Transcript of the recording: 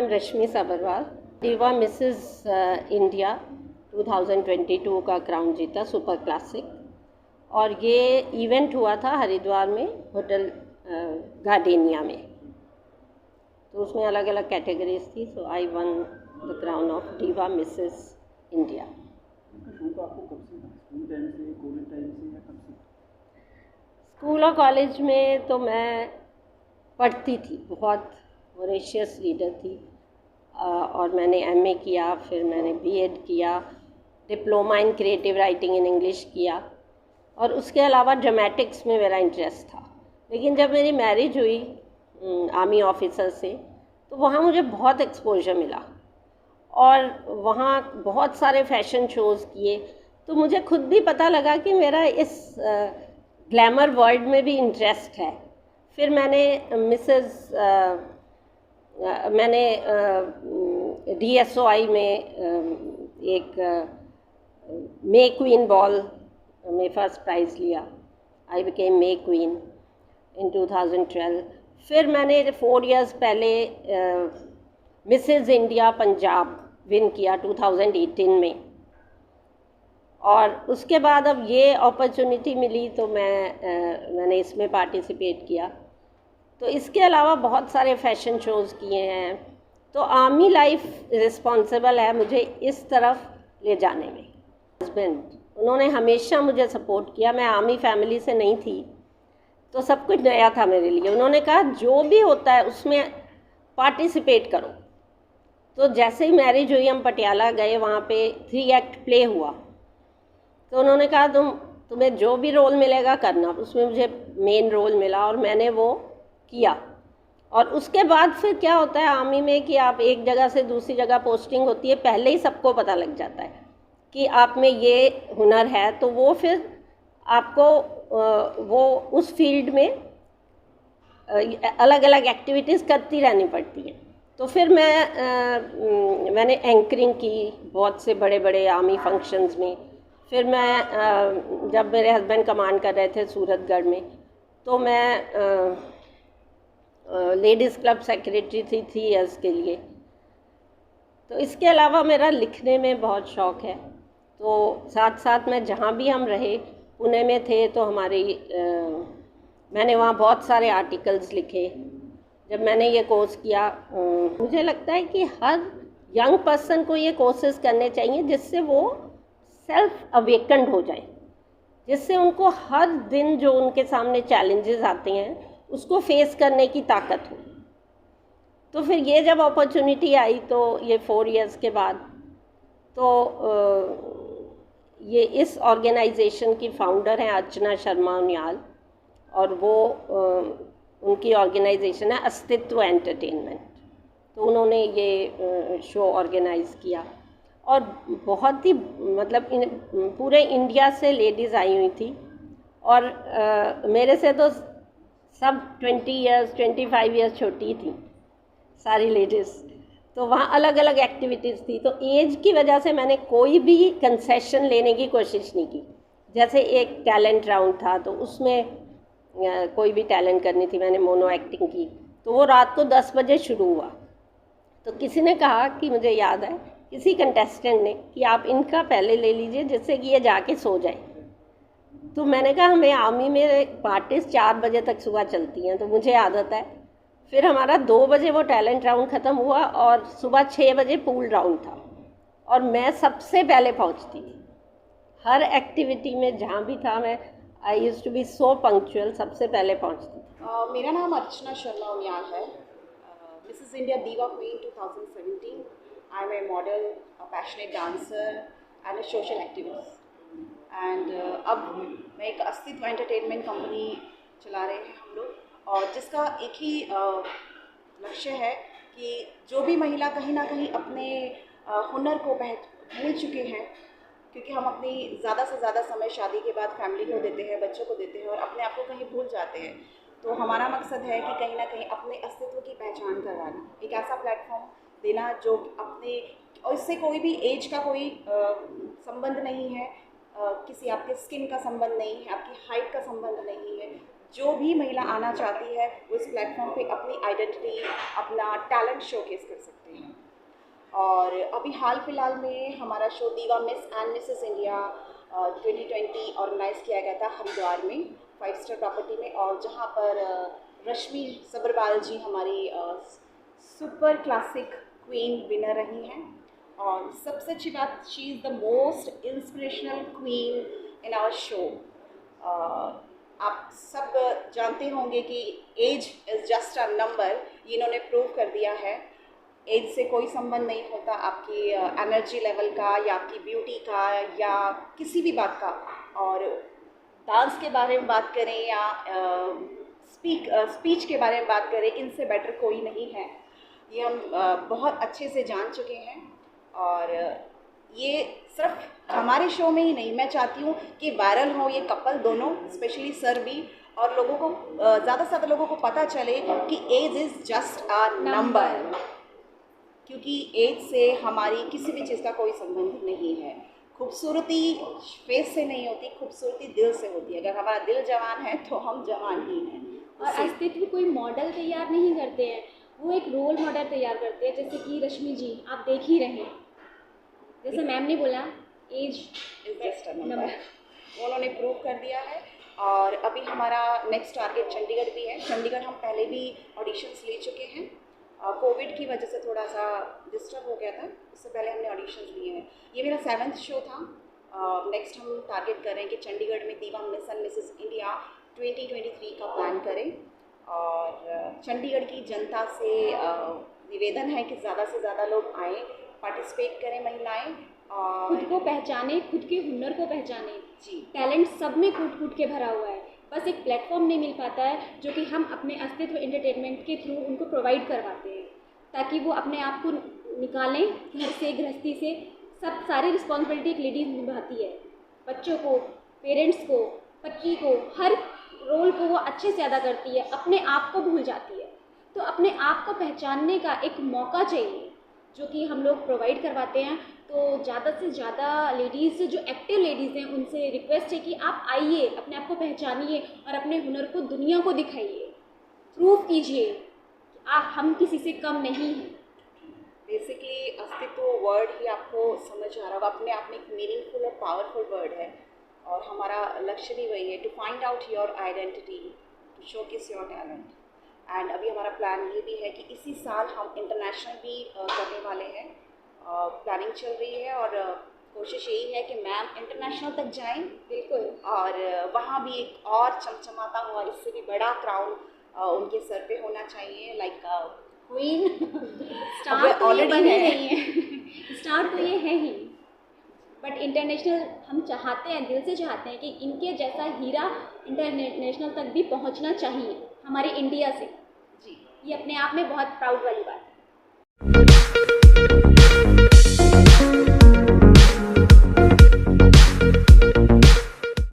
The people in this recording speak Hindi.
रश्मि साबरवाल, दीवा मिसेस इंडिया 2022 का क्राउन जीता सुपर क्लासिक, और ये इवेंट हुआ था हरिद्वार में होटल गार्डेनिया में। तो उसमें अलग अलग कैटेगरीज थी। So I won the crown of diva Mrs India. School और कॉलेज में तो मैं पढ़ती थी, बहुत वोरेशियस रीडर थी, और मैंने एमए किया, फिर मैंने बीएड किया, diploma in creative writing in English किया, और उसके अलावा ड्रामेटिक्स में मेरा इंटरेस्ट था। लेकिन जब मेरी मैरिज हुई आर्मी ऑफिसर से, तो वहाँ मुझे बहुत एक्सपोजर मिला और वहाँ बहुत सारे फैशन शोज़ किए। तो मुझे खुद भी पता लगा कि मेरा इस ग्लैमर वर्ल्ड में भी इंटरेस्ट है। फिर मैंने DSOI में एक मे क्वीन बॉल में फर्स्ट प्राइज़ लिया। आई बिकेम मे क्वीन इन 2012। फिर मैंने 4 इयर्स पहले मिसेस इंडिया पंजाब विन किया 2018 में, और उसके बाद अब ये अपॉर्चुनिटी मिली तो मैंने इसमें पार्टिसिपेट किया। तो इसके अलावा बहुत सारे फैशन शोज़ किए हैं। तो आर्मी लाइफ रिस्पॉन्सिबल है मुझे इस तरफ ले जाने में। हस्बैंड, उन्होंने हमेशा मुझे सपोर्ट किया। मैं आर्मी फैमिली से नहीं थी, तो सब कुछ नया था मेरे लिए। उन्होंने कहा जो भी होता है उसमें पार्टिसिपेट करो। तो जैसे ही मैरिज हुई, हम पटियाला गए, वहाँ पे 3 एक्ट प्ले हुआ। तो उन्होंने कहा तुम्हें जो भी रोल मिलेगा करना। उसमें मुझे मेन रोल मिला और मैंने वो किया। और उसके बाद फिर क्या होता है आर्मी में कि आप एक जगह से दूसरी जगह पोस्टिंग होती है, पहले ही सबको पता लग जाता है कि आप में ये हुनर है। तो वो फिर आपको वो उस फील्ड में अलग अलग एक्टिविटीज़ करती रहनी पड़ती हैं। तो फिर मैंने एंकरिंग की बहुत से बड़े बड़े आर्मी फंक्शंस में। फिर मैं जब मेरे हस्बैंड कमांड कर रहे थे सूरतगढ़ में, तो मैं लेडीज़ क्लब सेक्रेटरी थी 3 इयर्स के लिए। तो इसके अलावा मेरा लिखने में बहुत शौक़ है। तो साथ साथ में जहाँ भी हम रहे, पुणे में थे तो मैंने वहाँ बहुत सारे आर्टिकल्स लिखे। जब मैंने ये कोर्स किया, मुझे लगता है कि हर यंग पर्सन को ये कोर्सेज़ करने चाहिए जिससे वो सेल्फ अवेकन्ड हो जाए, जिससे उनको हर दिन जो उनके सामने चैलेंजेस आते हैं उसको फेस करने की ताकत हो। तो फिर ये जब अपॉर्चुनिटी आई, तो ये 4 इयर्स के बाद, तो ये इस ऑर्गेनाइजेशन की फाउंडर हैं अर्चना शर्मा उनियाल, और वो उनकी ऑर्गेनाइजेशन है अस्तित्व एंटरटेनमेंट। तो उन्होंने ये शो ऑर्गेनाइज़ किया, और बहुत ही मतलब पूरे इंडिया से लेडीज़ आई हुई थी, और मेरे से तो सब 20 इयर्स 25 इयर्स छोटी थी सारी लेडीज़। तो वहाँ अलग अलग एक्टिविटीज़ थी। तो एज की वजह से मैंने कोई भी कंसेशन लेने की कोशिश नहीं की। जैसे एक टैलेंट राउंड था, तो उसमें कोई भी टैलेंट करनी थी, मैंने मोनो एक्टिंग की। तो वो रात को 10 बजे शुरू हुआ। तो किसी ने कहा कि मुझे याद है किसी कंटेस्टेंट ने कि आप इनका पहले ले लीजिए जिससे कि ये जाके सो जाए। तो मैंने कहा हमें आर्मी में पार्टीज 4 बजे तक सुबह चलती हैं, तो मुझे आदत है। फिर हमारा 2 बजे वो टैलेंट राउंड ख़त्म हुआ और सुबह 6 बजे पूल राउंड था, और मैं सबसे पहले पहुंचती थी हर एक्टिविटी में। जहाँ भी था मैं I used to be so punctual, सबसे पहले पहुंचती थी। मेरा नाम अर्चना शर्मा उनियाल है, Mrs India Diva queen 2017। I am a model, a passionate dancer and a social activist. And अब मैं एक अस्तित्व एंटरटेनमेंट कंपनी चला रहे हैं हम लोग, और जिसका एक ही लक्ष्य है कि जो भी महिला कहीं ना कहीं अपने हुनर को भूल चुके हैं, क्योंकि हम अपनी ज़्यादा से ज़्यादा समय शादी के बाद फैमिली को देते हैं, बच्चों को देते हैं और अपने आप को कहीं भूल जाते हैं। तो हमारा मकसद है कि कहीं ना कहीं अपने अस्तित्व की पहचान करवाना, एक ऐसा प्लेटफॉर्म देना जो अपने, और इससे कोई भी एज का कोई संबंध नहीं है, किसी आपके स्किन का संबंध नहीं है, आपकी हाइट का संबंध नहीं है। जो भी महिला आना चाहती है वो इस प्लेटफॉर्म पे अपनी आइडेंटिटी, अपना टैलेंट शोकेस कर सकते हैं। और अभी हाल फिलहाल में हमारा show Diva Miss and Mrs India 2020 organise किया गया था हरिद्वार में 5 स्टार प्रॉपर्टी में, और जहाँ पर रश्मि सब्रवाल जी हमारी सुपर क्लासिक क्वीन विनर रही हैं। और सबसे अच्छी बात, she is the most inspirational queen in our show. आप सब जानते होंगे कि age is just a number, इन्होंने प्रूव कर दिया है। एज से कोई संबंध नहीं होता आपकी एनर्जी लेवल का या आपकी ब्यूटी का या किसी भी बात का। और डांस के बारे में बात करें या स्पीच के बारे में बात करें, इनसे बेटर कोई नहीं है। ये हम बहुत अच्छे से जान चुके हैं। और ये सिर्फ हमारे शो में ही नहीं, मैं चाहती हूँ कि वायरल हो ये कपल दोनों, स्पेशली सर भी, और लोगों को ज़्यादा से ज़्यादा लोगों को पता चले कि age is just a number, क्योंकि एज से हमारी किसी भी चीज़ का कोई संबंध नहीं है। खूबसूरती फेस से नहीं होती, खूबसूरती दिल से होती है। अगर हमारा दिल जवान है तो हम जवान ही हैं। और अस्तित्व कोई मॉडल तैयार नहीं करते हैं, वो एक रोल मॉडल तैयार करते हैं। जैसे कि रश्मि जी आप देख ही रहे हैं, जैसे मैम ने बोला age is just a number, उन्होंने प्रूव कर दिया है। और अभी हमारा नेक्स्ट टारगेट चंडीगढ़ भी है। चंडीगढ़ हम पहले भी ऑडिशंस ले चुके हैं, कोविड की वजह से थोड़ा सा डिस्टर्ब हो गया था, उससे पहले हमने ऑडिशंस लिए हैं। ये मेरा 7th शो था। नेक्स्ट हम टारगेट कर रहे हैं कि चंडीगढ़ में दीवा मिस एंड मिसेस इंडिया 2023 का प्लान करें। और चंडीगढ़ की जनता से निवेदन है कि ज़्यादा से ज़्यादा लोग आएँ, पार्टिसिपेट करें महिलाएं, और खुद को पहचाने, खुद के हुनर को पहचाने। जी, टैलेंट सब में कूट कूट के भरा हुआ है, बस एक प्लेटफॉर्म नहीं मिल पाता है जो कि हम अपने अस्तित्व एंटरटेनमेंट के थ्रू उनको प्रोवाइड करवाते हैं, ताकि वो अपने आप को निकालें घर से, गृहस्थी से। सब सारी रिस्पॉन्सिबिलिटी एक लेडीज निभाती है, बच्चों को, पेरेंट्स को, पति को, हर रोल को वो अच्छे से अदा करती है, अपने आप को भूल जाती है। तो अपने आप को पहचानने का एक मौका चाहिए जो कि हम लोग प्रोवाइड करवाते हैं। तो ज़्यादा से ज़्यादा लेडीज़, जो एक्टिव लेडीज़ हैं, उनसे रिक्वेस्ट है कि आप आइए, अपने आप को पहचानिए और अपने हुनर को दुनिया को दिखाइए, प्रूव कीजिए कि हम किसी से कम नहीं हैं। बेसिकली अस्तित्व वर्ड ही आपको समझ आ रहा होगा, अपने आप में एक मीनिंगफुल और पावरफुल वर्ड है। और हमारा लक्ष्य भी वही है, to find out your identity, to showcase your talent. And अभी हमारा प्लान ये भी है कि इसी साल हम इंटरनेशनल भी करने वाले हैं। प्लानिंग चल रही है और कोशिश यही है कि मैम इंटरनेशनल तक जाएं, बिल्कुल, और वहाँ भी एक और चमचमाता हुआ, इससे भी बड़ा क्राउन उनके सर पे होना चाहिए, लाइक क्वीन। स्टार तो ये बनी नहीं है स्टार तो ये है ही, बट इंटरनेशनल हम चाहते हैं, दिल से चाहते हैं कि इनके जैसा हीरा इंटरनेशनल तक भी पहुंचना चाहिए हमारे इंडिया से। जी, ये अपने आप में बहुत प्राउड वाली बात है।